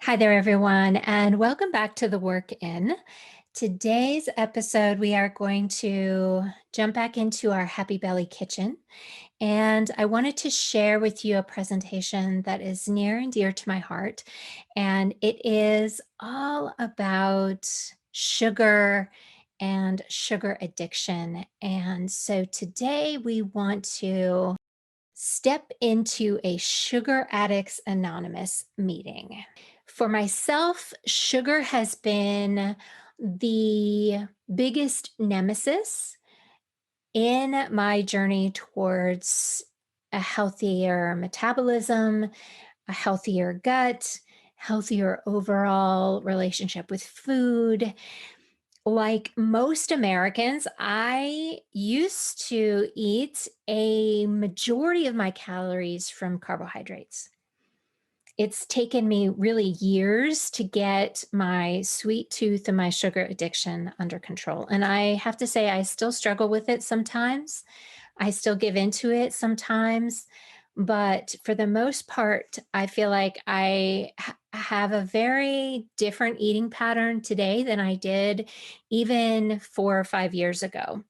Hi there, everyone, and welcome back to the Work In. Today's episode, we are going to jump back into our Happy Belly kitchen. And I wanted to share with you a presentation that is near and dear to my heart. And it is all about sugar and sugar addiction. And so today we want to step into a Sugar Addicts Anonymous meeting. For myself, sugar has been the biggest nemesis in my journey towards a healthier metabolism, a healthier gut, healthier overall relationship with food. Like most Americans, I used to eat a majority of my calories from carbohydrates. It's taken me really years to get my sweet tooth and my sugar addiction under control. And I have to say, I still struggle with it sometimes. I still give into it sometimes. But for the most part, I feel like have a very different eating pattern today than I did even 4 or 5 years ago.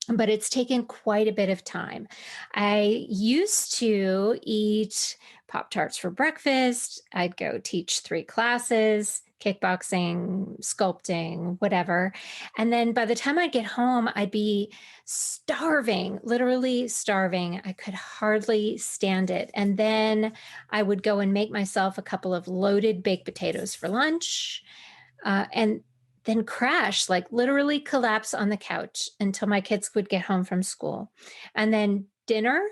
But it's taken quite a bit of time. I used to eat Pop Tarts for breakfast. I'd go teach 3 classes, kickboxing, sculpting, whatever. And then by the time I'd get home, I'd be starving, literally starving. I could hardly stand it. And then I would go and make myself a couple of loaded baked potatoes for lunch. And then crash, like literally collapse on the couch until my kids would get home from school. And then dinner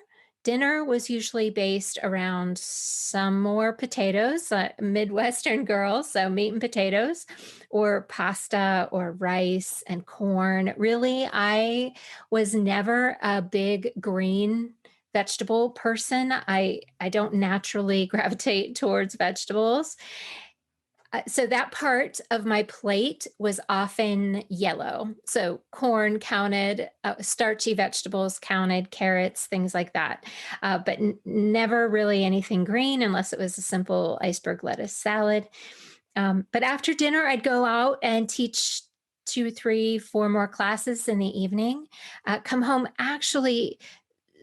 was usually based around some more potatoes, Midwestern girls, so meat and potatoes, or pasta or rice and corn. Really, I was never a big green vegetable person. I don't naturally gravitate towards vegetables. So that part of my plate was often yellow. So corn counted, starchy vegetables counted, carrots, things like that. But never really anything green unless it was a simple iceberg lettuce salad. But after dinner, I'd go out and teach 2, 3, 4 more classes in the evening. Come home actually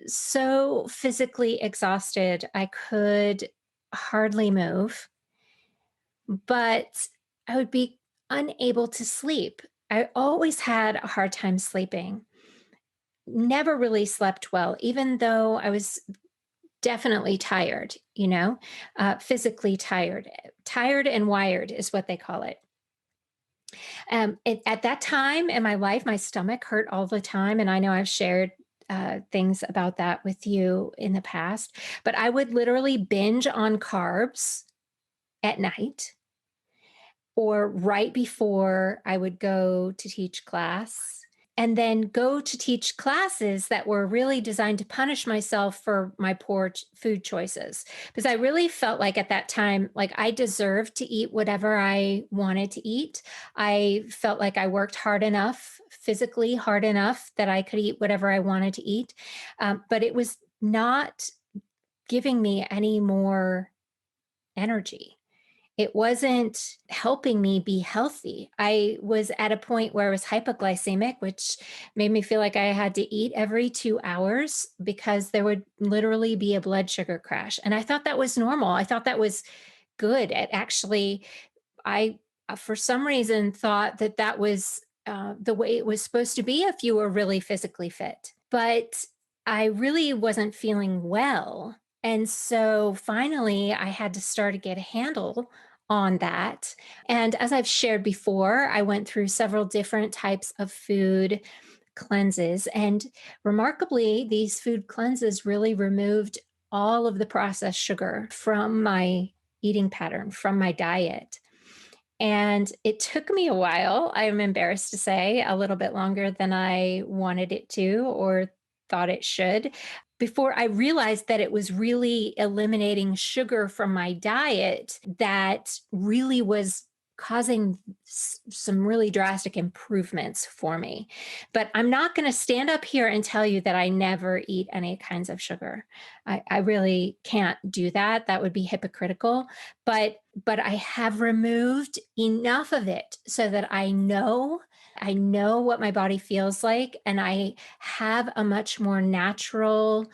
so physically exhausted, I could hardly move, but I would be unable to sleep. I always had a hard time sleeping. Never really slept well, even though I was definitely tired, physically tired. Tired and wired is what they call it. At that time in my life, my stomach hurt all the time. And I know I've shared things about that with you in the past, but I would literally binge on carbs at night or right before I would go to teach class, and then go to teach classes that were really designed to punish myself for my poor food choices. Because I really felt like at that time, like I deserved to eat whatever I wanted to eat. I felt like I worked hard enough, physically hard enough, that I could eat whatever I wanted to eat. But it was not giving me any more energy. It wasn't helping me be healthy. I was at a point where I was hypoglycemic, which made me feel like I had to eat every 2 hours because there would literally be a blood sugar crash. And I thought that was normal. I thought that was good. It actually, I, for some reason, thought that that was the way it was supposed to be if you were really physically fit. But I really wasn't feeling well. And so finally, I had to start to get a handle on that. And as I've shared before, I went through several different types of food cleanses. And remarkably, these food cleanses really removed all of the processed sugar from my eating pattern, from my diet. And it took me a while, I'm embarrassed to say, a little bit longer than I wanted it to or thought it should, before I realized that it was really eliminating sugar from my diet that really was causing some really drastic improvements for me. But I'm not going to stand up here and tell you that I never eat any kinds of sugar. I really can't do that. That would be hypocritical. But I have removed enough of it so that I know what my body feels like, and I have a much more natural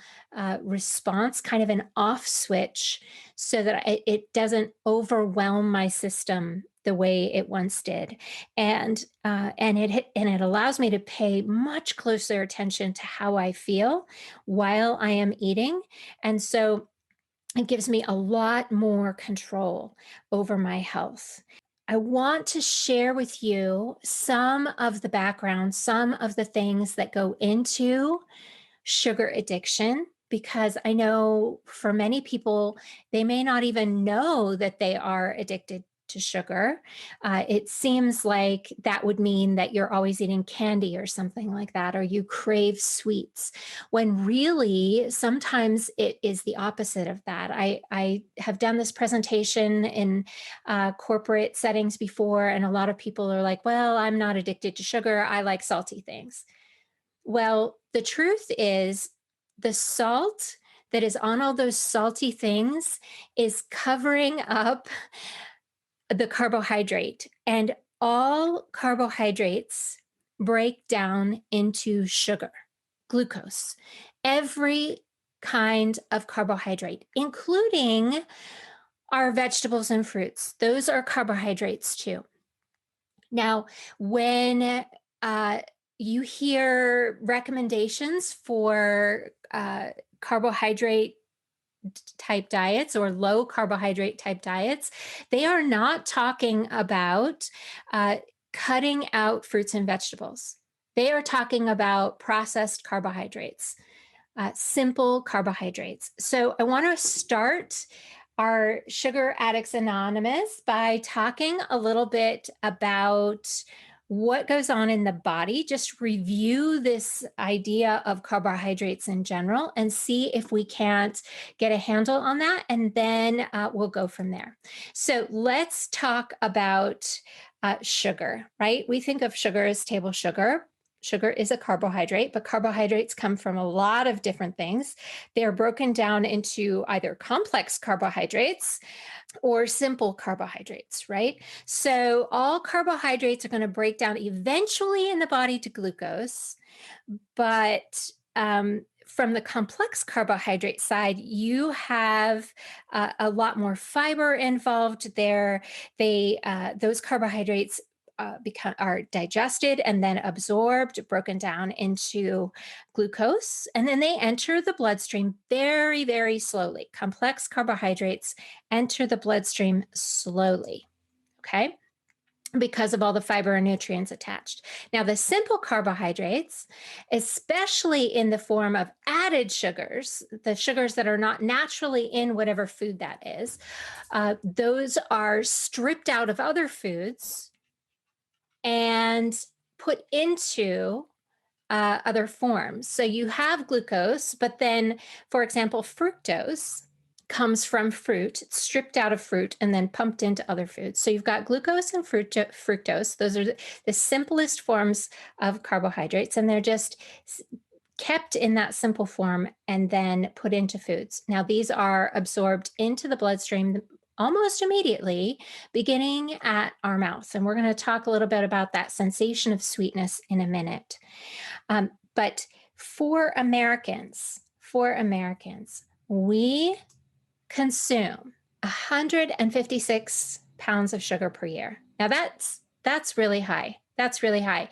response, kind of an off switch, so that it doesn't overwhelm my system the way it once did, and it allows me to pay much closer attention to how I feel while I am eating, and so it gives me a lot more control over my health. I want to share with you some of the background, some of the things that go into sugar addiction, because I know for many people, they may not even know that they are addicted to sugar. It seems like that would mean that you're always eating candy or something like that, or you crave sweets, when really sometimes it is the opposite of that. I have done this presentation in corporate settings before, and a lot of people are like, well, I'm not addicted to sugar. I like salty things. Well, the truth is, the salt that is on all those salty things is covering up the carbohydrate, and all carbohydrates break down into sugar, glucose, every kind of carbohydrate, including our vegetables and fruits. Those are carbohydrates too. Now, when you hear recommendations for carbohydrate type diets or low carbohydrate type diets, they are not talking about cutting out fruits and vegetables. They are talking about processed carbohydrates, simple carbohydrates. So I want to start our Sugar Addicts Anonymous by talking a little bit about what goes on in the body. Just review this idea of carbohydrates in general and see if we can't get a handle on that. And then we'll go from there. So let's talk about sugar, right? We think of sugar as table sugar. Sugar is a carbohydrate, but carbohydrates come from a lot of different things. They're broken down into either complex carbohydrates or simple carbohydrates, right? So all carbohydrates are going to break down eventually in the body to glucose, but from the complex carbohydrate side, you have a lot more fiber involved there. Those carbohydrates are digested and then absorbed, broken down into glucose, and then they enter the bloodstream very, very slowly. Complex carbohydrates enter the bloodstream slowly, okay? Because of all the fiber and nutrients attached. Now, the simple carbohydrates, especially in the form of added sugars, the sugars that are not naturally in whatever food that is, those are stripped out of other foods and put into other forms. So you have glucose, but then, for example, fructose comes from fruit, it's stripped out of fruit and then pumped into other foods. So you've got glucose and fructose. Those are the simplest forms of carbohydrates, and they're just kept in that simple form and then put into foods. Now, these are absorbed into the bloodstream almost immediately, beginning at our mouth. And we're going to talk a little bit about that sensation of sweetness in a minute. But for Americans, we consume 156 pounds of sugar per year. Now that's really high. That's really high.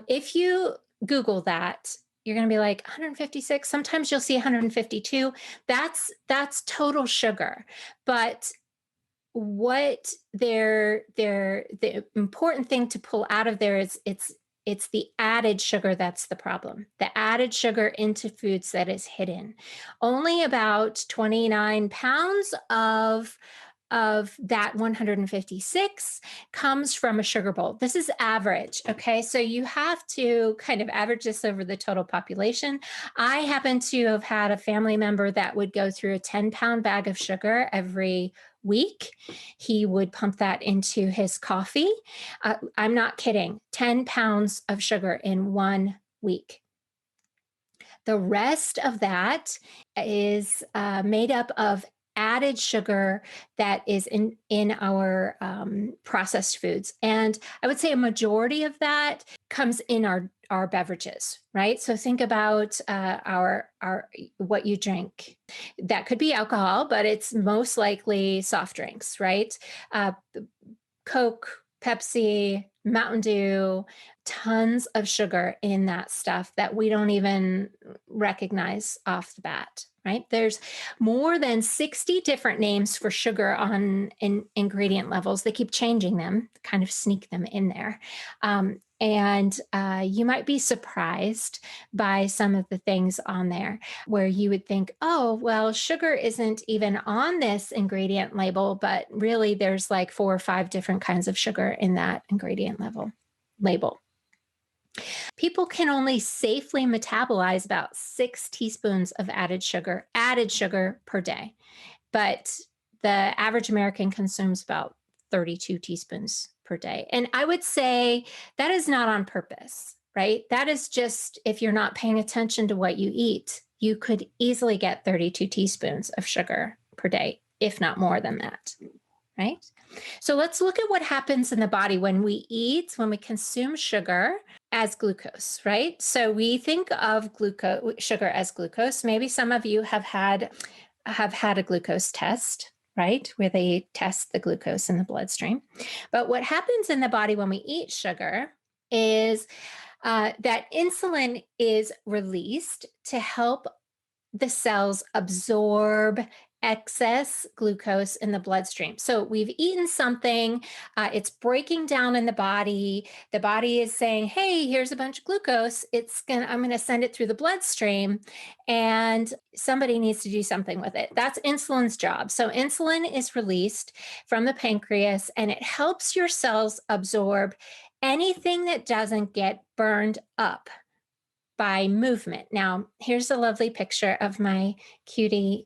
If you Google that, you're going to be like 156. Sometimes you'll see 152. That's total sugar. But what the important thing to pull out of there is it's the added sugar that's the problem. The added sugar into foods that is hidden. Only about 29 pounds of that 156 comes from a sugar bowl. This is average, okay? So you have to kind of average this over the total population. I happen to have had a family member that would go through a 10-pound bag of sugar every week. He would pump that into his coffee. I'm not kidding, 10 pounds of sugar in 1 week. The rest of that is made up of added sugar that is in our processed foods, and I would say a majority of that comes in our beverages, right? So think about our what you drink. That could be alcohol, but it's most likely soft drinks, right? Uh, Coke, Pepsi, Mountain Dew, tons of sugar in that stuff that we don't even recognize off the bat, right? There's more than 60 different names for sugar on ingredient levels. They keep changing them, kind of sneak them in there. And you might be surprised by some of the things on there where you would think, oh, well, sugar isn't even on this ingredient label, but really there's like 4 or 5 different kinds of sugar in that ingredient label. People can only safely metabolize about 6 teaspoons of added sugar per day, but the average American consumes about 32 teaspoons per day. And I would say that is not on purpose, right? That is just if you're not paying attention to what you eat, you could easily get 32 teaspoons of sugar per day, if not more than that, right? So let's look at what happens in the body when we eat, when we consume sugar as glucose, right? So we think of sugar as glucose. Maybe some of you have had a glucose test, right? Where they test the glucose in the bloodstream. But what happens in the body when we eat sugar is that insulin is released to help the cells absorb excess glucose in the bloodstream. So we've eaten something, it's breaking down in the body. The body is saying, "Hey, here's a bunch of glucose. I'm going to send it through the bloodstream, and somebody needs to do something with it." That's insulin's job. So insulin is released from the pancreas, and it helps your cells absorb anything that doesn't get burned up by movement. Now, here's a lovely picture of my cutie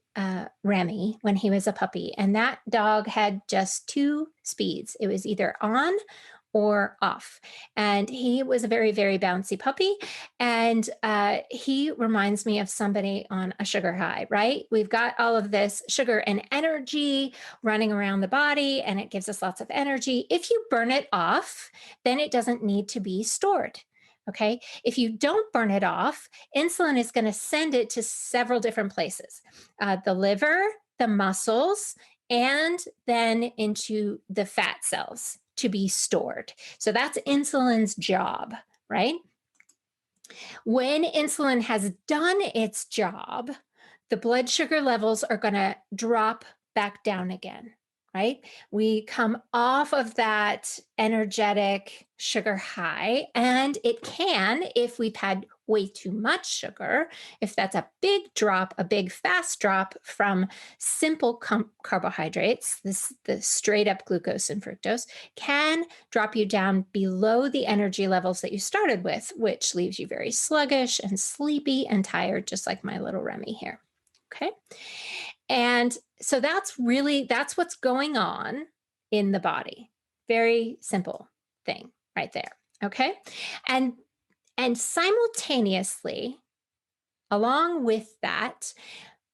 Remy when he was a puppy. And that dog had just 2 speeds. It was either on or off. And he was a very, very bouncy puppy. And he reminds me of somebody on a sugar high, right? We've got all of this sugar and energy running around the body, and it gives us lots of energy. If you burn it off, then it doesn't need to be stored. Okay. If you don't burn it off, insulin is going to send it to several different places, the liver, the muscles, and then into the fat cells to be stored. So that's insulin's job, right? When insulin has done its job, the blood sugar levels are going to drop back down again, right? We come off of that energetic sugar high, and it can, if we've had way too much sugar, if that's a big drop, a big fast drop from simple carbohydrates, the straight up glucose and fructose, can drop you down below the energy levels that you started with, which leaves you very sluggish and sleepy and tired, just like my little Remy here. Okay. And so that's what's going on in the body. Very simple thing right there. Okay. And simultaneously, along with that,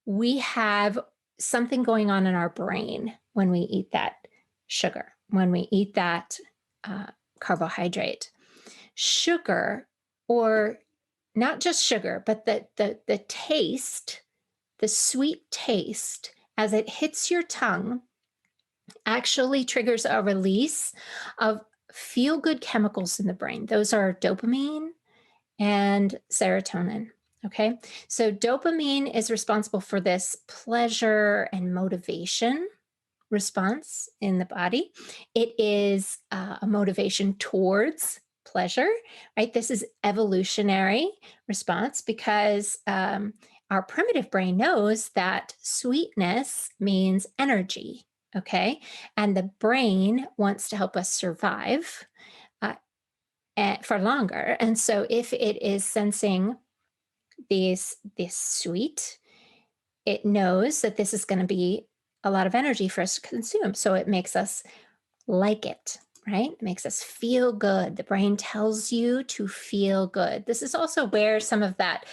we have something going on in our brain when we eat that sugar, when we eat that carbohydrate. Sugar, or not just sugar, but the taste, the sweet taste, as it hits your tongue, actually triggers a release of feel-good chemicals in the brain. Those are dopamine and serotonin. Okay. So dopamine is responsible for this pleasure and motivation response in the body. It is a motivation towards pleasure, right? This is evolutionary response because our primitive brain knows that sweetness means energy. Okay. And the brain wants to help us survive for longer. And so if it is sensing this sweet, it knows that this is going to be a lot of energy for us to consume. So it makes us like it, right? It makes us feel good. The brain tells you to feel good. This is also where some of that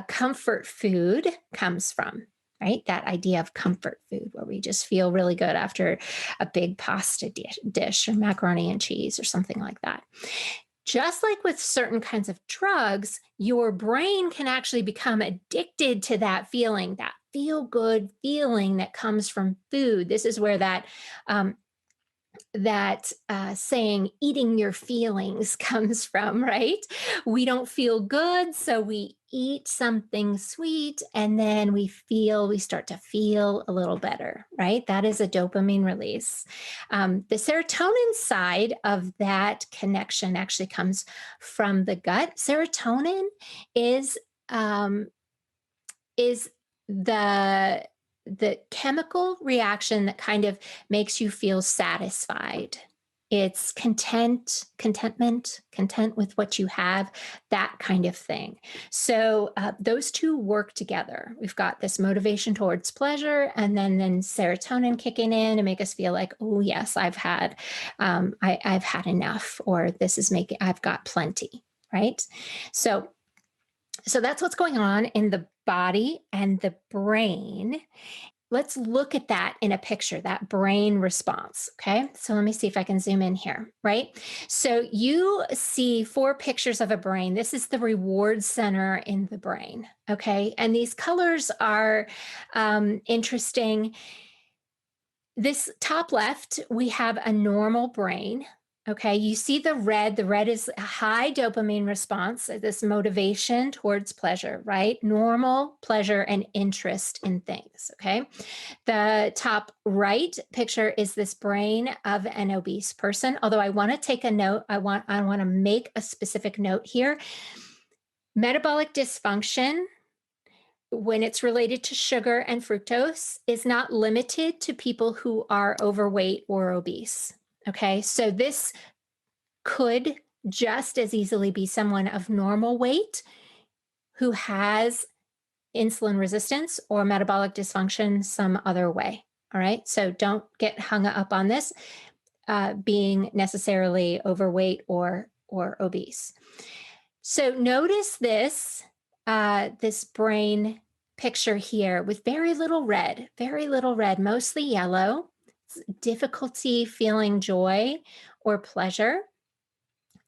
comfort food comes from, right? That idea of comfort food, where we just feel really good after a big pasta dish or macaroni and cheese or something like that. Just like with certain kinds of drugs, your brain can actually become addicted to that feeling, that feel good feeling that comes from food. This is where um, that saying "eating your feelings" comes from, right? We don't feel good, so we eat something sweet, and then we start to feel a little better, right? That is a dopamine release. The serotonin side of that connection actually comes from the gut. Serotonin is um, is the chemical reaction that kind of makes you feel satisfied. It's content with what you have, that kind of thing. So those two work together. We've got this motivation towards pleasure, and then serotonin kicking in to make us feel like, oh yes, I've had enough, or this is making, I've got plenty, right? So that's what's going on in the body and the brain. Let's look at that in a picture, that brain response. Okay. So let me see if I can zoom in here, right? So you see four pictures of a brain. This is the reward center in the brain. Okay. And these colors are interesting. This top left, we have a normal brain. Okay, you see the red. The red is a high dopamine response, this motivation towards pleasure, right? Normal pleasure and interest in things. Okay, the top right picture is this brain of an obese person. Although I want to take a note, I want to make a specific note here. Metabolic dysfunction, when it's related to sugar and fructose, is not limited to people who are overweight or obese. Okay, so this could just as easily be someone of normal weight who has insulin resistance or metabolic dysfunction some other way. All right, so don't get hung up on this being necessarily overweight or obese. So notice this brain picture here with very little red, mostly yellow, difficulty feeling joy or pleasure.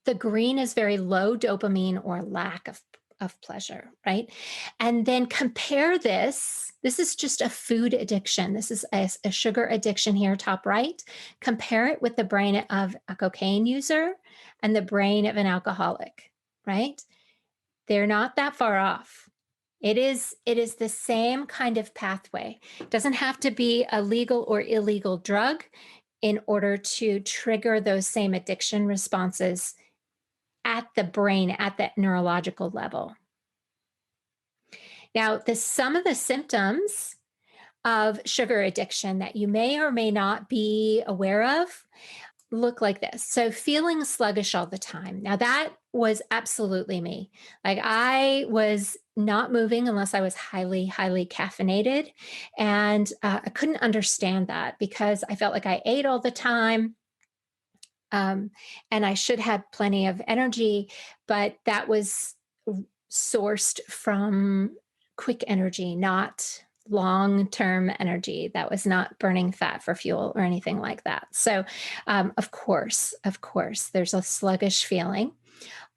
The green is very low dopamine or lack of pleasure, right? And then compare this. This is just a food addiction. This is a sugar addiction here, top right. Compare it with the brain of a cocaine user and the brain of an alcoholic, right? They're not that far off. It is the same kind of pathway. It doesn't have to be a legal or illegal drug in order to trigger those same addiction responses at the brain, at that neurological level. Now, some of the symptoms of sugar addiction that you may or may not be aware of look like this. So feeling sluggish all the time. Now that was absolutely me. Like I was not moving unless I was highly, highly caffeinated. And I couldn't understand that because I felt like I ate all the time. And I should have plenty of energy, but that was sourced from quick energy, not long-term energy. That was not burning fat for fuel or anything like that. So, of course, there's a sluggish feeling.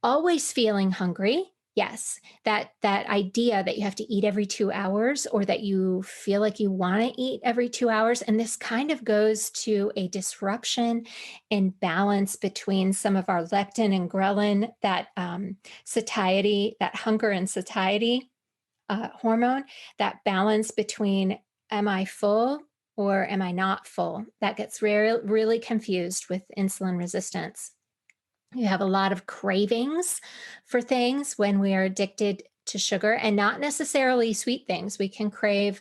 Always feeling hungry. Yes, that idea that you have to eat every 2 hours or that you feel like you want to eat every 2 hours. And this kind of goes to a disruption in balance between some of our leptin and ghrelin, that satiety, that hunger and satiety hormone, that balance between am I full or am I not full? That gets really confused with insulin resistance. You have a lot of cravings for things when we are addicted to sugar, and not necessarily sweet things. We can crave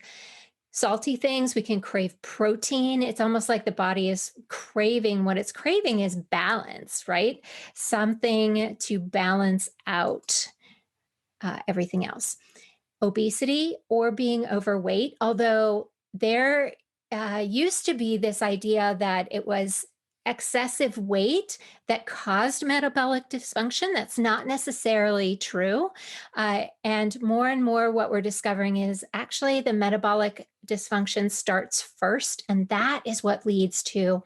salty things. We can crave protein. It's almost like the body is craving, what it's craving is balance, right? Something to balance out everything else. Obesity or being overweight, although there used to be this idea that it was excessive weight that caused metabolic dysfunction. That's not necessarily true. And more, what we're discovering is actually the metabolic dysfunction starts first, and that is what leads to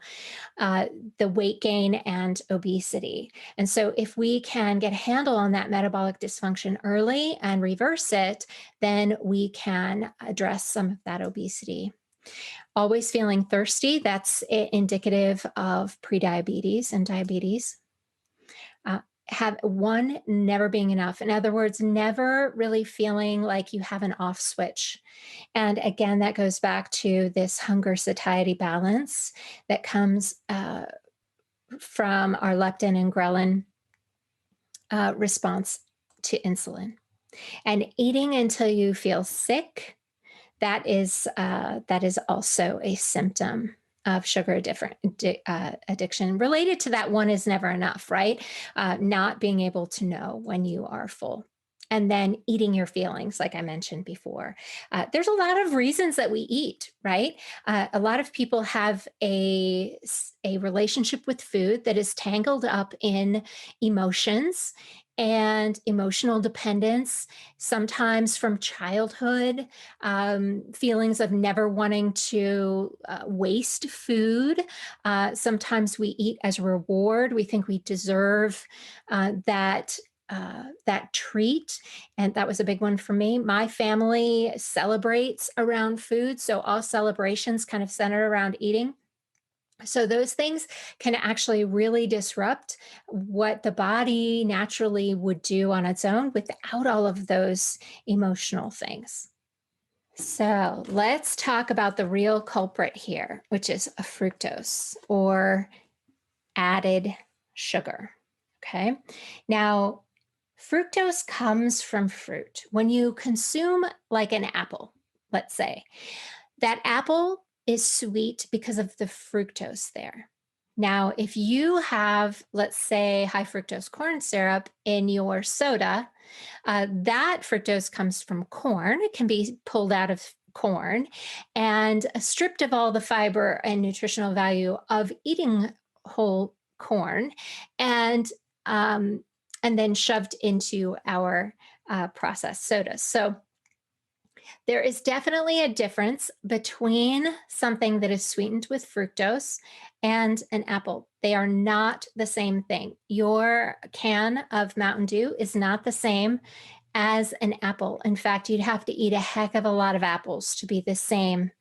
uh, the weight gain and obesity. And so, if we can get a handle on that metabolic dysfunction early and reverse it, then we can address some of that obesity. Always feeling thirsty, that's indicative of prediabetes and diabetes. Have one, never being enough. In other words, never really feeling like you have an off switch. And again, that goes back to this hunger satiety balance that comes from our leptin and ghrelin response to insulin. And eating until you feel sick, that is also a symptom of sugar addiction. Related to that, one is never enough, right? Not being able to know when you are full. And then eating your feelings, like I mentioned before. There's a lot of reasons that we eat, right? A lot of people have a relationship with food that is tangled up in emotions and emotional dependence, sometimes from childhood, feelings of never wanting to waste food. Sometimes we eat as a reward. We think we deserve that treat. And that was a big one for me. My family celebrates around food. So all celebrations kind of center around eating. So those things can actually really disrupt what the body naturally would do on its own without all of those emotional things. So let's talk about the real culprit here, which is a fructose or added sugar. Okay. Now, fructose comes from fruit. When you consume like an apple, let's say, that apple is sweet because of the fructose there. Now, if you have, let's say, high fructose corn syrup in your soda, that fructose comes from corn. It can be pulled out of corn and stripped of all the fiber and nutritional value of eating whole corn, and um, and then shoved into our processed sodas. So there is definitely a difference between something that is sweetened with fructose and an apple. They are not the same thing. Your can of Mountain Dew is not the same as an apple. In fact, you'd have to eat a heck of a lot of apples to be the same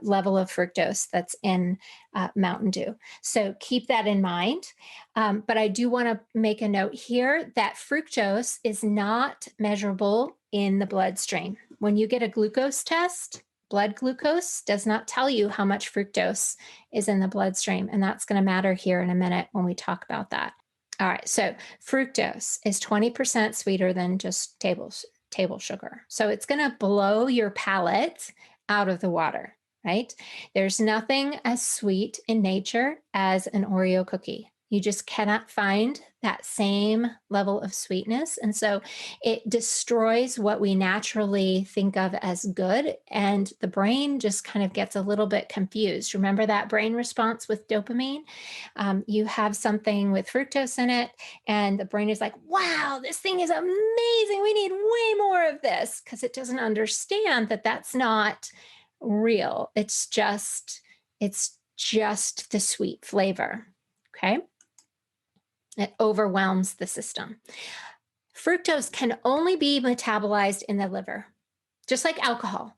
level of fructose that's in Mountain Dew. So keep that in mind. But I do want to make a note here that fructose is not measurable in the bloodstream. When you get a glucose test, blood glucose does not tell you how much fructose is in the bloodstream. And that's going to matter here in a minute when we talk about that. All right. So fructose is 20% sweeter than just table sugar. So it's going to blow your palate out of the water, right? There's nothing as sweet in nature as an Oreo cookie. You just cannot find that same level of sweetness. And so it destroys what we naturally think of as good. And the brain just kind of gets a little bit confused. Remember that brain response with dopamine? You have something with fructose in it, and the brain is like, wow, this thing is amazing. We need way more of this, because it doesn't understand that that's not real. It's just the sweet flavor. Okay. It overwhelms the system. Fructose can only be metabolized in the liver, just like alcohol.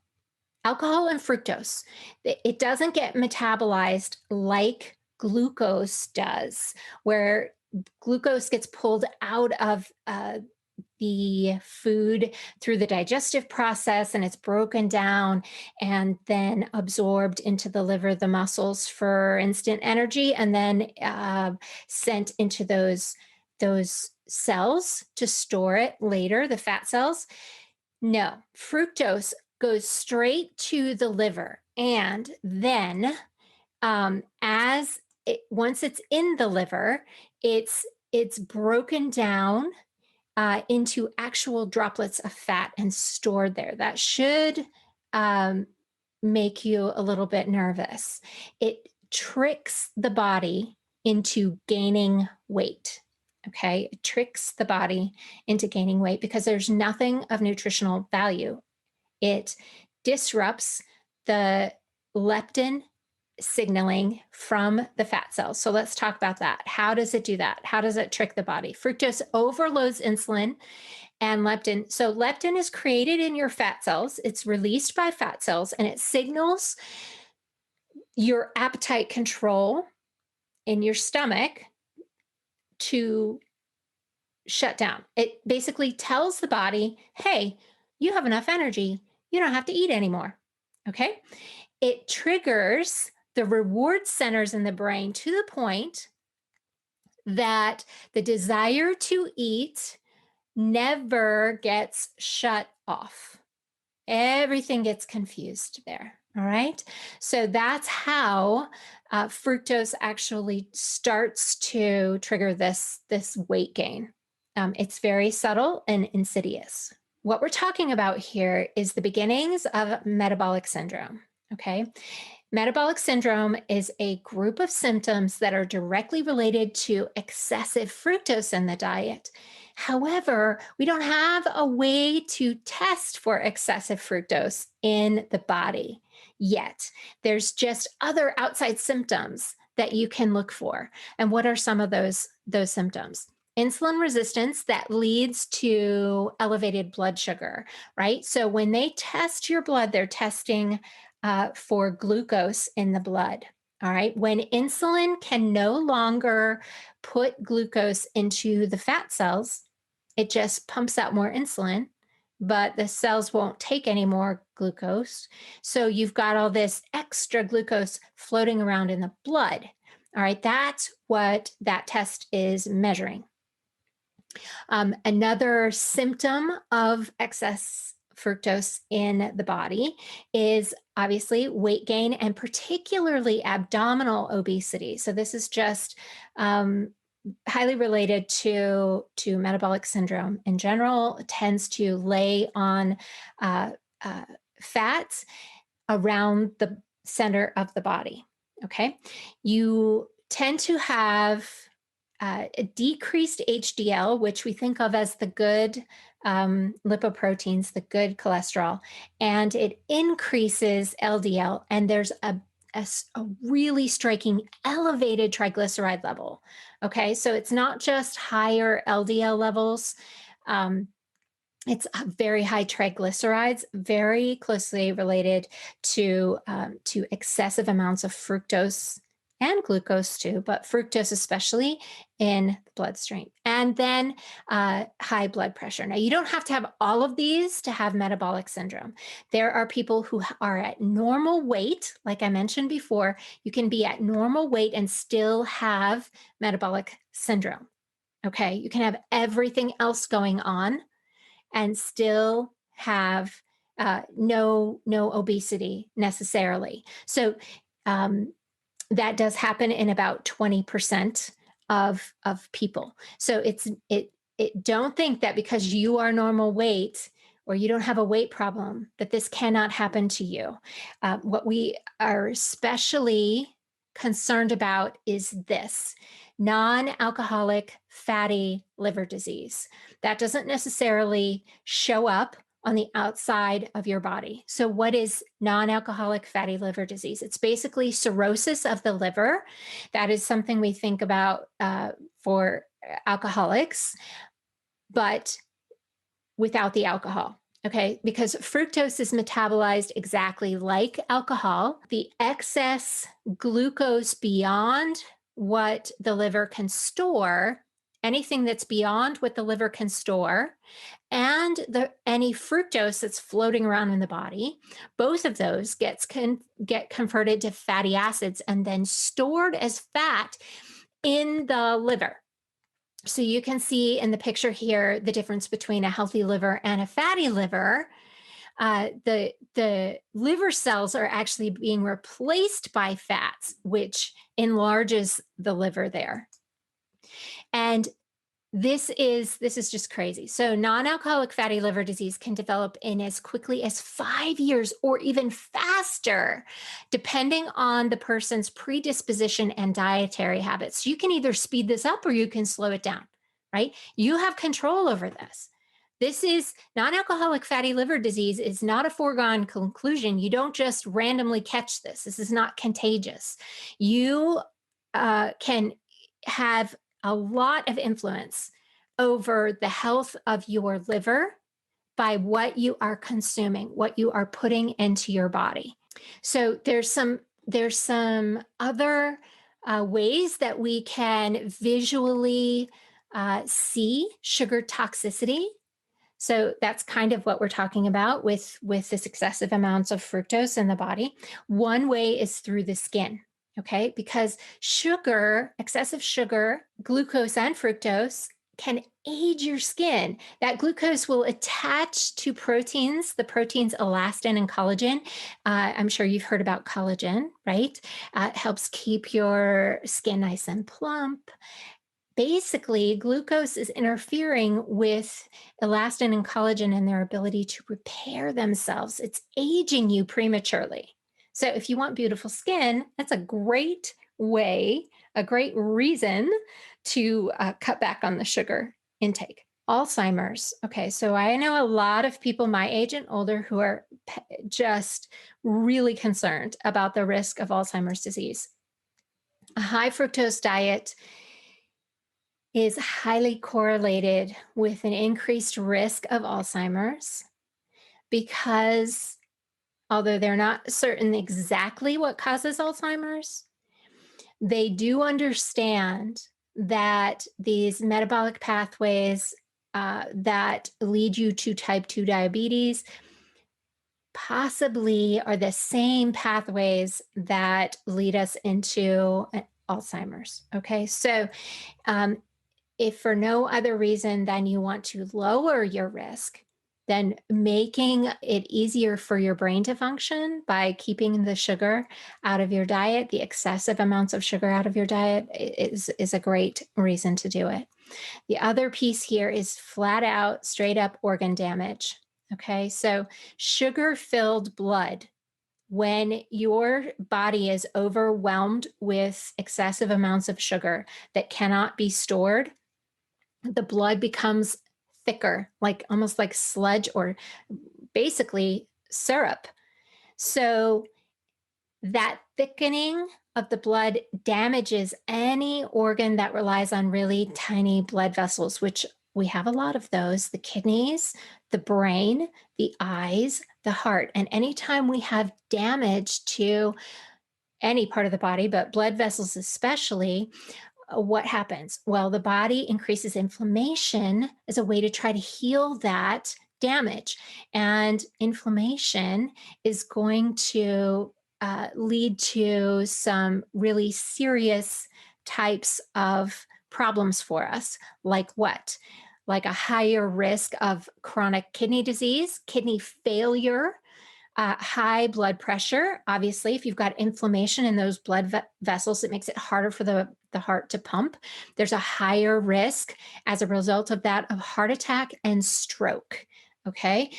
Alcohol and fructose, it doesn't get metabolized like glucose does, where glucose gets pulled out of the food through the digestive process, and it's broken down and then absorbed into the liver, the muscles for instant energy, and then sent into those cells to store it later, the fat cells. No, fructose goes straight to the liver, and then once it's in the liver, it's broken down into actual droplets of fat and stored there. That should make you a little bit nervous. It tricks the body into gaining weight. Okay, it tricks the body into gaining weight because there's nothing of nutritional value. It disrupts the leptin signaling from the fat cells. So let's talk about that. How does it do that? How does it trick the body? Fructose overloads insulin and leptin. So leptin is created in your fat cells, it's released by fat cells, and it signals your appetite control in your stomach to shut down. It basically tells the body, hey, you have enough energy. You don't have to eat anymore. Okay. It triggers the reward centers in the brain to the point that the desire to eat never gets shut off. Everything gets confused there. All right. So that's how fructose actually starts to trigger this weight gain. It's very subtle and insidious. What we're talking about here is the beginnings of metabolic syndrome. Okay. Metabolic syndrome is a group of symptoms that are directly related to excessive fructose in the diet. However, we don't have a way to test for excessive fructose in the body yet. There's just other outside symptoms that you can look for. And what are some of those symptoms? Insulin resistance that leads to elevated blood sugar, right? So when they test your blood, they're testing for glucose in the blood. All right. When insulin can no longer put glucose into the fat cells, it just pumps out more insulin, but the cells won't take any more glucose. So you've got all this extra glucose floating around in the blood. All right. That's what that test is measuring. Another symptom of excess fructose in the body is obviously weight gain and particularly abdominal obesity. So this is just highly related to metabolic syndrome in general. It tends to lay on fats around the center of the body. Okay, you tend to have a decreased HDL, which we think of as the good lipoproteins, the good cholesterol, and it increases LDL. And there's a really striking elevated triglyceride level. Okay, so it's not just higher LDL levels. It's very high triglycerides, very closely related to excessive amounts of fructose and glucose too, but fructose especially in the bloodstream. And then high blood pressure. Now, you don't have to have all of these to have metabolic syndrome. There are people who are at normal weight, like I mentioned before. You can be at normal weight and still have metabolic syndrome. Okay, you can have everything else going on and still have no obesity necessarily. So that does happen in about 20% of people. So it don't think that because you are normal weight or you don't have a weight problem that this cannot happen to you. What we are especially concerned about is this non-alcoholic fatty liver disease. That doesn't necessarily show up on the outside of your body. So what is non-alcoholic fatty liver disease? It's basically cirrhosis of the liver. That is something we think about for alcoholics, but without the alcohol. Okay, because fructose is metabolized exactly like alcohol. The excess glucose beyond what the liver can store, anything that's beyond what the liver can store, and any fructose that's floating around in the body, both of those get converted to fatty acids and then stored as fat in the liver. So you can see in the picture here the difference between a healthy liver and a fatty liver. The liver cells are actually being replaced by fats, which enlarges the liver there. And This is just crazy. So non-alcoholic fatty liver disease can develop in as quickly as 5 years or even faster, depending on the person's predisposition and dietary habits. You can either speed this up or you can slow it down, right? You have control over this. This is non-alcoholic fatty liver disease is not a foregone conclusion. You don't just randomly catch this. This is not contagious. You can have a lot of influence over the health of your liver by what you are consuming, what you are putting into your body. So there's some other ways that we can visually see sugar toxicity. So that's kind of what we're talking about with this excessive amounts of fructose in the body. One way is through the skin. Okay, because sugar, excessive sugar, glucose and fructose can age your skin. That glucose will attach to proteins, the proteins elastin and collagen. I'm sure you've heard about collagen, right? It helps keep your skin nice and plump. Basically, glucose is interfering with elastin and collagen and their ability to repair themselves. It's aging you prematurely. So, if you want beautiful skin, that's a great way, a great reason to cut back on the sugar intake. Alzheimer's. Okay, so I know a lot of people my age and older who are just really concerned about the risk of Alzheimer's disease. A high fructose diet is highly correlated with an increased risk of Alzheimer's because although they're not certain exactly what causes Alzheimer's, they do understand that these metabolic pathways that lead you to type 2 diabetes possibly are the same pathways that lead us into Alzheimer's. Okay, so um, if for no other reason than you want to lower your risk, then making it easier for your brain to function by keeping the sugar out of your diet, the excessive amounts of sugar out of your diet is a great reason to do it. The other piece here is flat out, straight up organ damage. Okay, so sugar filled blood, when your body is overwhelmed with excessive amounts of sugar that cannot be stored, the blood becomes thicker, like almost like sludge or basically syrup. So that thickening of the blood damages any organ that relies on really tiny blood vessels, which we have a lot of those: the kidneys, the brain, the eyes, the heart. And anytime we have damage to any part of the body, but blood vessels especially, what happens? Well, the body increases inflammation as a way to try to heal that damage. And inflammation is going to lead to some really serious types of problems for us. Like what? Like a higher risk of chronic kidney disease, kidney failure, high blood pressure. Obviously, if you've got inflammation in those blood vessels, it makes it harder for the heart to pump. There's a higher risk as a result of that of heart attack and stroke. Okay.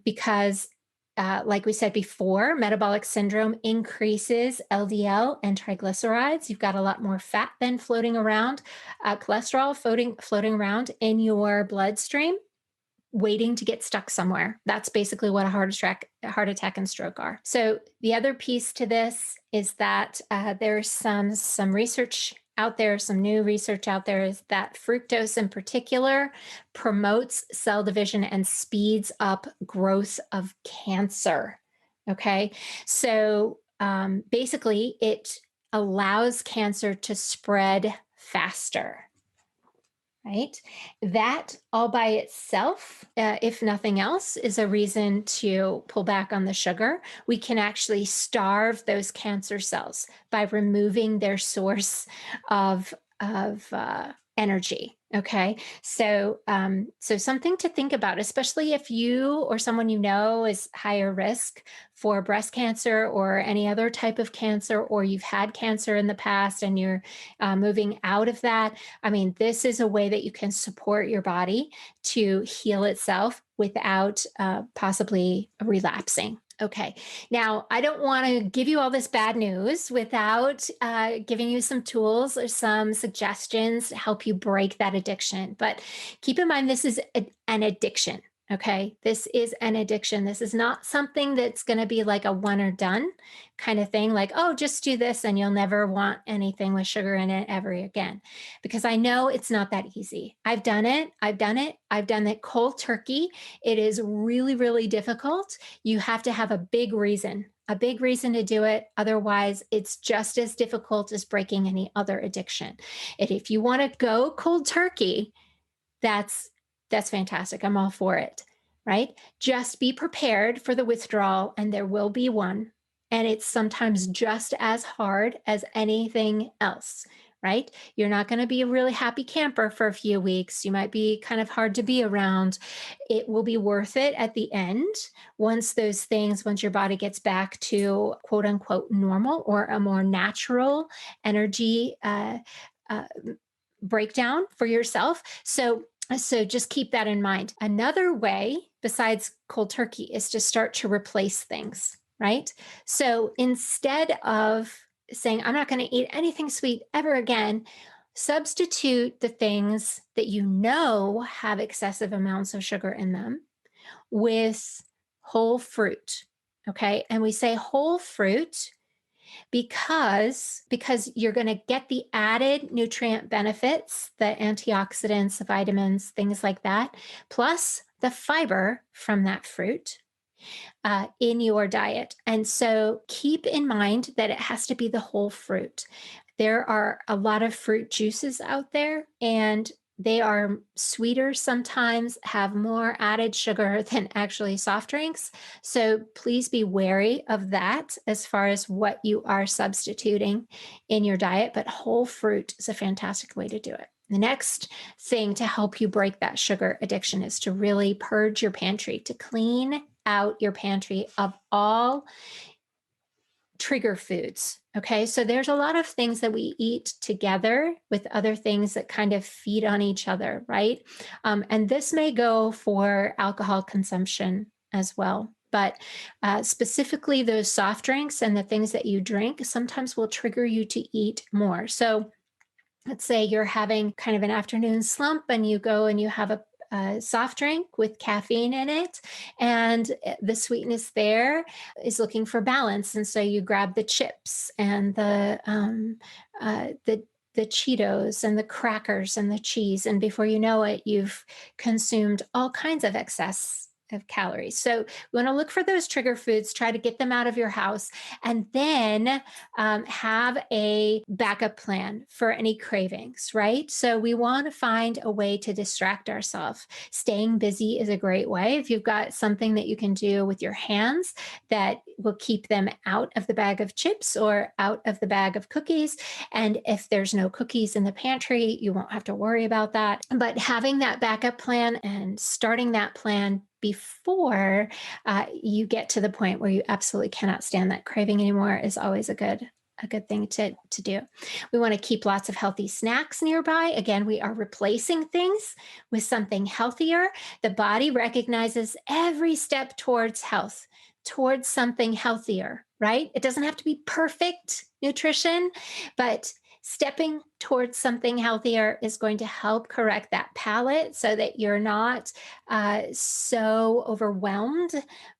Because like we said before, metabolic syndrome increases LDL and triglycerides. You've got a lot more fat then floating around, cholesterol floating around in your bloodstream, waiting to get stuck somewhere. That's basically what a heart attack and stroke are. So the other piece to this is that there's some research out there, some new research out there, is that fructose in particular promotes cell division and speeds up growth of cancer. Okay, so basically it allows cancer to spread faster. Right? That all by itself, if nothing else, is a reason to pull back on the sugar. We can actually starve those cancer cells by removing their source of energy. Okay. So something to think about, especially if you or someone you know is higher risk for breast cancer or any other type of cancer, or you've had cancer in the past and you're moving out of that. I mean, this is a way that you can support your body to heal itself without possibly relapsing. Okay. Now, I don't want to give you all this bad news without giving you some tools or some suggestions to help you break that addiction. But keep in mind, this is an addiction. Okay. This is an addiction. This is not something that's going to be like a one or done kind of thing, like, oh, just do this and you'll never want anything with sugar in it ever again. Because I know it's not that easy. I've done it. I've done it. I've done it cold turkey. It is really, really difficult. You have to have a big reason to do it. Otherwise, it's just as difficult as breaking any other addiction. And if you want to go cold turkey, that's that's fantastic. I'm all for it, right? Just be prepared for the withdrawal and there will be one. And it's sometimes just as hard as anything else, right? You're not going to be a really happy camper for a few weeks. You might be kind of hard to be around. It will be worth it at the end once your body gets back to quote unquote normal or a more natural energy uh, breakdown for yourself. So just keep that in mind. Another way besides cold turkey is to start to replace things, right? So instead of saying, I'm not going to eat anything sweet ever again, substitute the things that you know have excessive amounts of sugar in them with whole fruit. Okay. And we say whole fruit because you're going to get the added nutrient benefits, the antioxidants, the vitamins, things like that, plus the fiber from that fruit in your diet. And so keep in mind that it has to be the whole fruit. There are a lot of fruit juices out there, and they are sweeter sometimes, have more added sugar than actually soft drinks. So please be wary of that as far as what you are substituting in your diet. But whole fruit is a fantastic way to do it. The next thing to help you break that sugar addiction is to really purge your pantry, to clean out your pantry of all trigger foods. Okay, so there's a lot of things that we eat together with other things that kind of feed on each other, right? And this may go for alcohol consumption as well. But specifically, those soft drinks and the things that you drink sometimes will trigger you to eat more. So let's say you're having kind of an afternoon slump and you go and you have a soft drink with caffeine in it, and the sweetness there is looking for balance, and so you grab the chips and the Cheetos and the crackers and the cheese, and before you know it, you've consumed all kinds of excess of calories. So we want to look for those trigger foods, try to get them out of your house, and then have a backup plan for any cravings, right? So we want to find a way to distract ourselves. Staying busy is a great way. If you've got something that you can do with your hands that will keep them out of the bag of chips or out of the bag of cookies. And if there's no cookies in the pantry, you won't have to worry about that. But having that backup plan and starting that plan before you get to the point where you absolutely cannot stand that craving anymore is always a good thing to do. We want to keep lots of healthy snacks nearby. Again, we are replacing things with something healthier. The body recognizes every step towards health, towards something healthier, right? It doesn't have to be perfect nutrition, but stepping towards something healthier is going to help correct that palate so that you're not so overwhelmed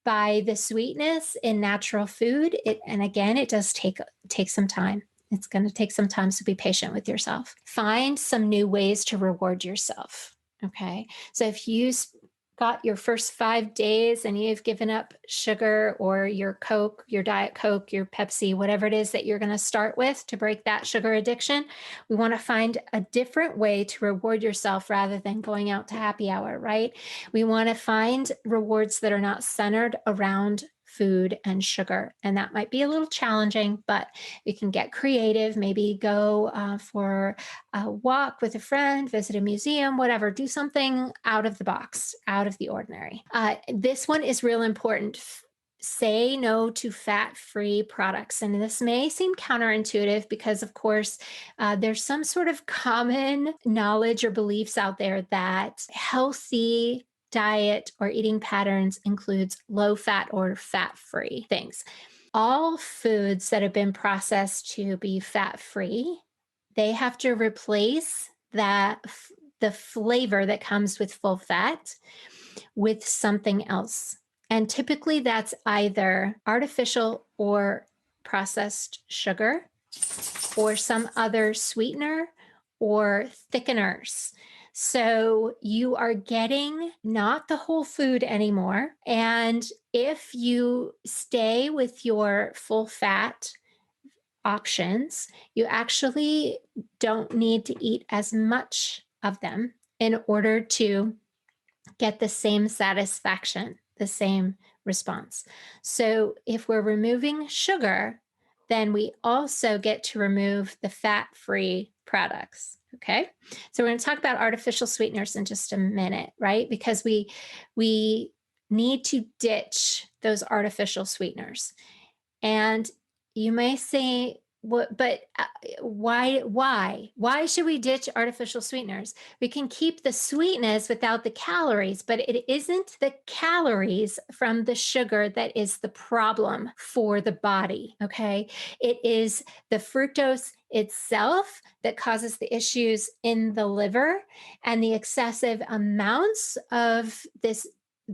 by the sweetness in natural food. And again, it does take some time. It's going to take some time, so be patient with yourself. Find some new ways to reward yourself. Okay. So if you got your first 5 days and you've given up sugar or your Coke, your Diet Coke, your Pepsi, whatever it is that you're going to start with to break that sugar addiction, we want to find a different way to reward yourself rather than going out to happy hour, right? We want to find rewards that are not centered around food and sugar. And that might be a little challenging, but you can get creative, maybe go for a walk with a friend, visit a museum, whatever, do something out of the box, out of the ordinary. This one is real important. Say no to fat-free products. And this may seem counterintuitive because, of course, there's some sort of common knowledge or beliefs out there that healthy diet or eating patterns includes low fat or fat-free things. All foods that have been processed to be fat-free, they have to replace the flavor that comes with full fat with something else. And typically that's either artificial or processed sugar or some other sweetener or thickeners. So you are getting not the whole food anymore. And if you stay with your full fat options, you actually don't need to eat as much of them in order to get the same satisfaction, the same response. So if we're removing sugar, then we also get to remove the fat-free products. Okay. So we're going to talk about artificial sweeteners in just a minute, right? Because we need to ditch those artificial sweeteners. And you may say, what, but why should we ditch artificial sweeteners? We can keep the sweetness without the calories, but it isn't the calories from the sugar that is the problem for the body. Okay. It is the fructose itself that causes the issues in the liver, and the excessive amounts of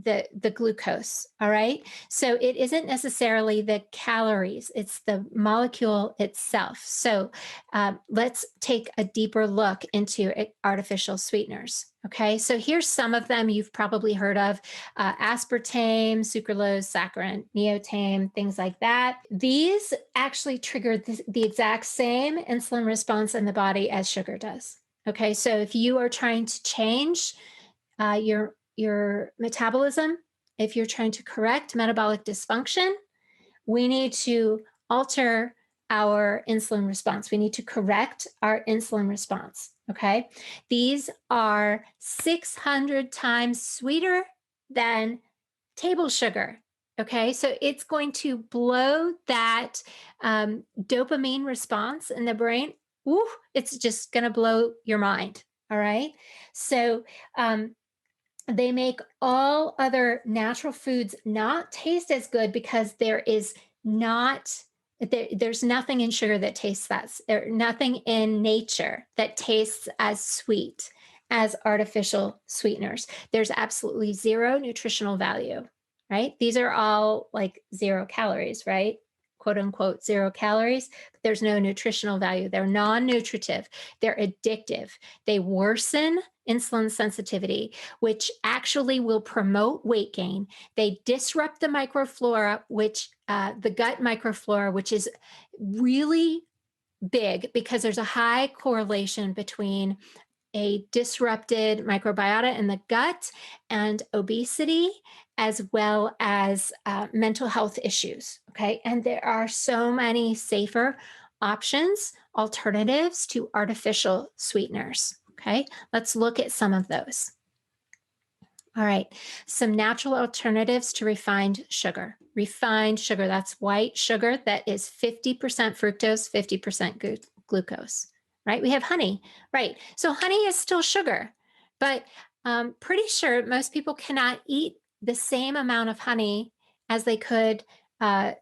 the glucose. All right. So it isn't necessarily the calories, it's the molecule itself. So let's take a deeper look into artificial sweeteners. Okay. So here's some of them you've probably heard of: aspartame, sucralose, saccharin, neotame, things like that. These actually trigger the exact same insulin response in the body as sugar does. Okay. So if you are trying to change your metabolism, if you're trying to correct metabolic dysfunction, we need to alter our insulin response. We need to correct our insulin response. Okay. These are 600 times sweeter than table sugar. Okay. So it's going to blow that dopamine response in the brain. Ooh, it's just going to blow your mind. All right. So, they make all other natural foods not taste as good because there's nothing in sugar that tastes nothing in nature that tastes as sweet as artificial sweeteners. There's absolutely zero nutritional value, right? These are all like 0 calories, right? Quote unquote 0 calories, but there's no nutritional value. They're non-nutritive, they're addictive, they worsen insulin sensitivity, which actually will promote weight gain. They disrupt the microflora, the gut microflora, which is really big because there's a high correlation between a disrupted microbiota in the gut and obesity, as well as mental health issues. Okay. And there are so many safer options, alternatives to artificial sweeteners. Okay. Let's look at some of those. All right. Some natural alternatives to refined sugar. Refined sugar, that's white sugar that is 50% fructose, 50% glucose. Right? We have honey, right? So honey is still sugar, but pretty sure most people cannot eat the same amount of honey as they could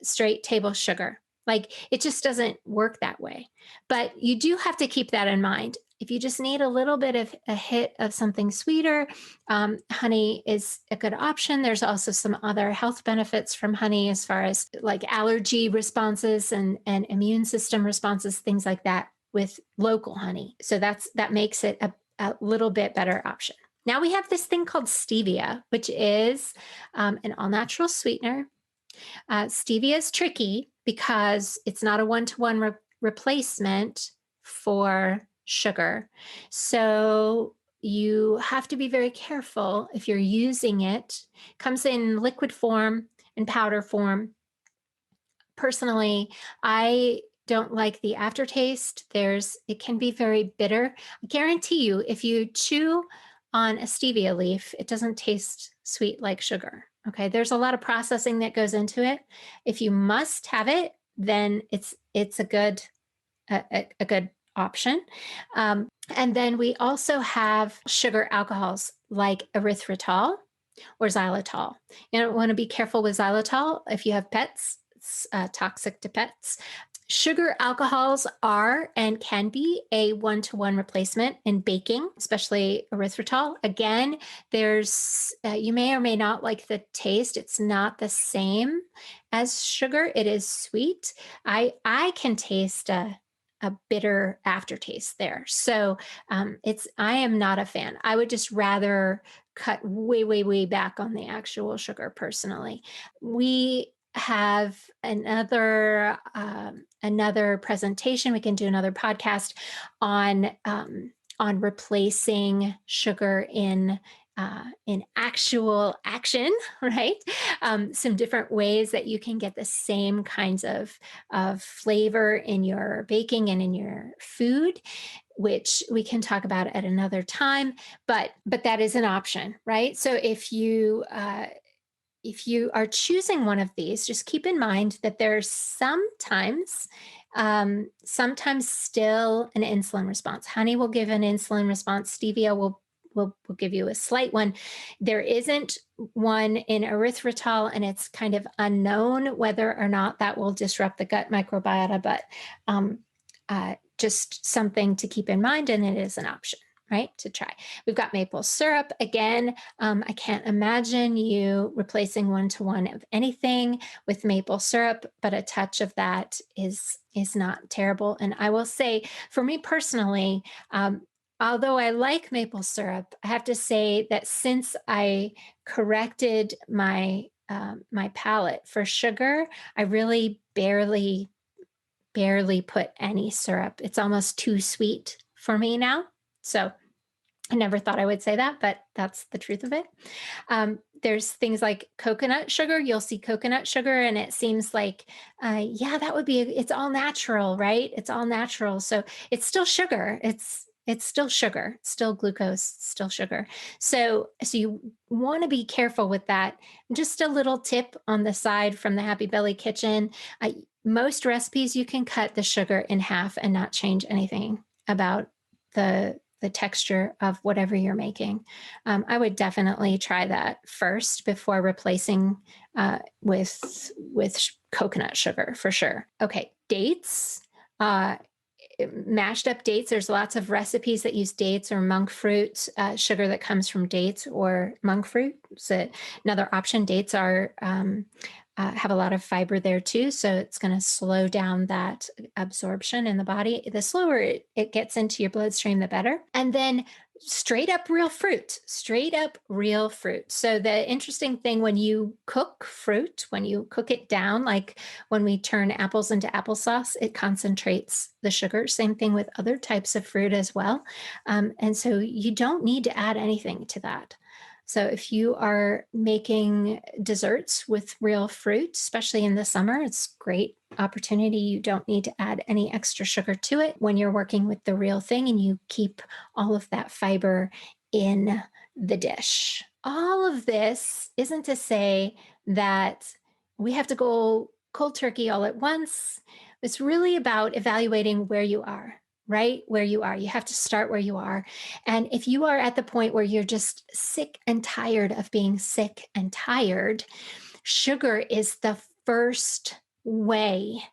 straight table sugar. Like it just doesn't work that way. But you do have to keep that in mind. If you just need a little bit of a hit of something sweeter, honey is a good option. There's also some other health benefits from honey as far as like allergy responses and immune system responses, things like that, with local honey. So that makes it a little bit better option. Now we have this thing called stevia, which is an all-natural sweetener. Stevia is tricky because it's not a one-to-one replacement for sugar. So you have to be very careful if you're using it. It comes in liquid form, in powder form. Personally, I don't like the aftertaste. It can be very bitter. I guarantee you, if you chew on a stevia leaf, it doesn't taste sweet like sugar. Okay, there's a lot of processing that goes into it. If you must have it, then it's a good option. And then we also have sugar alcohols like erythritol or xylitol. You want to be careful with xylitol if you have pets. It's toxic to pets. Sugar alcohols are and can be a one-to-one replacement in baking, especially erythritol. Again, you may or may not like the taste. It's not the same as sugar. It is sweet. I can taste a bitter aftertaste there. So I am not a fan. I would just rather cut way, way, way back on the actual sugar personally. We have another presentation. We can do another podcast on replacing sugar in actual action, right? Some different ways that you can get the same kinds of flavor in your baking and in your food, which we can talk about at another time. But that is an option, right? So if you are choosing one of these, just keep in mind that there's sometimes still an insulin response. Honey will give an insulin response. Stevia will give you a slight one. There isn't one in erythritol, and it's kind of unknown whether or not that will disrupt the gut microbiota, but just something to keep in mind, and it is an option, right, to try. We've got maple syrup. Again, I can't imagine you replacing one-to-one of anything with maple syrup, but a touch of that is not terrible. And I will say, for me personally, although I like maple syrup, I have to say that since I corrected my palate for sugar, I really barely put any syrup. It's almost too sweet for me now. So I never thought I would say that, but that's the truth of it. There's things like coconut sugar. You'll see coconut sugar, and it seems like, yeah, that would be, it's all natural, right? It's all natural. So it's still sugar. It's still sugar, still glucose, still sugar. So you want to be careful with that. Just a little tip on the side from the Happy Belly Kitchen. Most recipes, you can cut the sugar in half and not change anything about the texture of whatever you're making. I would definitely try that first before replacing with coconut sugar for sure. Okay, dates. Mashed up dates. There's lots of recipes that use dates or monk fruit, sugar that comes from dates or monk fruit. So another option. Dates have a lot of fiber there too, so it's going to slow down that absorption in the body. The slower it gets into your bloodstream, the better. And then straight up real fruit. So the interesting thing, when you cook fruit, when you cook it down, like when we turn apples into applesauce, it concentrates the sugar. Same thing with other types of fruit as well. And so you don't need to add anything to that. So if you are making desserts with real fruit, especially in the summer, it's a great opportunity. You don't need to add any extra sugar to it when you're working with the real thing, and you keep all of that fiber in the dish. All of this isn't to say that we have to go cold turkey all at once. It's really about evaluating where you are. Right where you are. You have to start where you are. And if you are at the point where you're just sick and tired of being sick and tired, sugar is the first way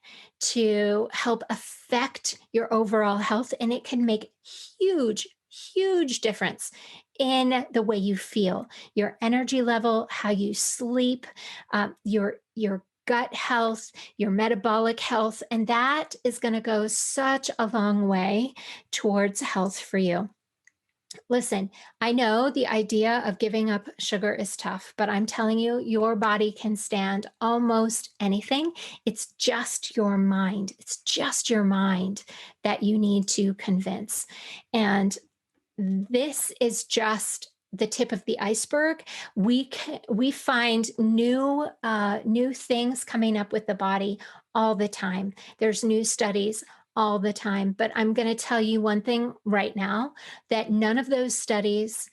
to help affect your overall health. And it can make huge difference in the way you feel, your energy level, how you sleep, your gut health, your metabolic health, and that is going to go such a long way towards health for you. Listen, I know the idea of giving up sugar is tough, but I'm telling you, your body can stand almost anything. It's just your mind. It's just your mind that you need to convince. And this is just the tip of the iceberg. We find new things coming up with the body all the time. There's new studies all the time. But I'm going to tell you one thing right now, that none of those studies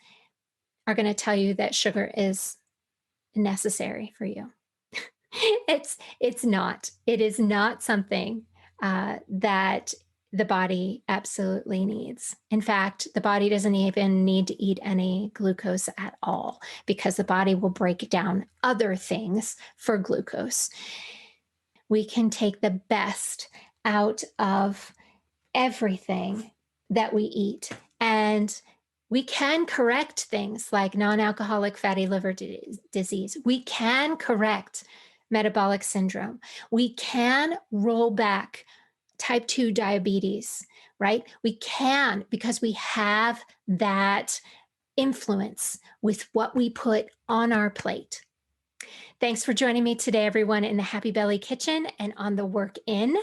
are going to tell you that sugar is necessary for you. It's not. It is not something that the body absolutely needs. In fact, the body doesn't even need to eat any glucose at all, because the body will break down other things for glucose. We can take the best out of everything that we eat. And we can correct things like non-alcoholic fatty liver disease. We can correct metabolic syndrome. We can roll back type 2 diabetes, right? We can, because we have that influence with what we put on our plate. Thanks for joining me today, everyone, in the Happy Belly Kitchen and on the Work In.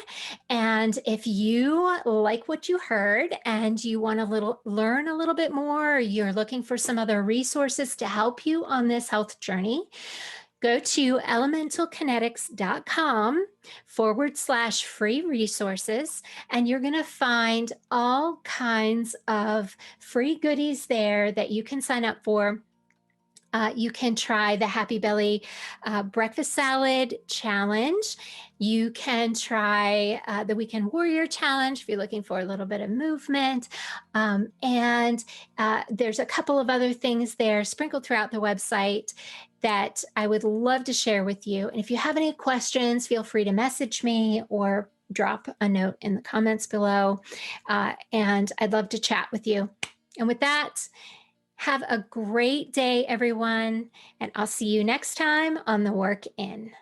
And if you like what you heard and you want to learn a little bit more, or you're looking for some other resources to help you on this health journey, go to elementalkinetics.com/free resources, and you're going to find all kinds of free goodies there that you can sign up for. You can try the Happy Belly Breakfast Salad Challenge. You can try the Weekend Warrior Challenge if you're looking for a little bit of movement. And there's a couple of other things there sprinkled throughout the website that I would love to share with you. And if you have any questions, feel free to message me or drop a note in the comments below. And I'd love to chat with you. And with that, have a great day, everyone, and I'll see you next time on The Work In.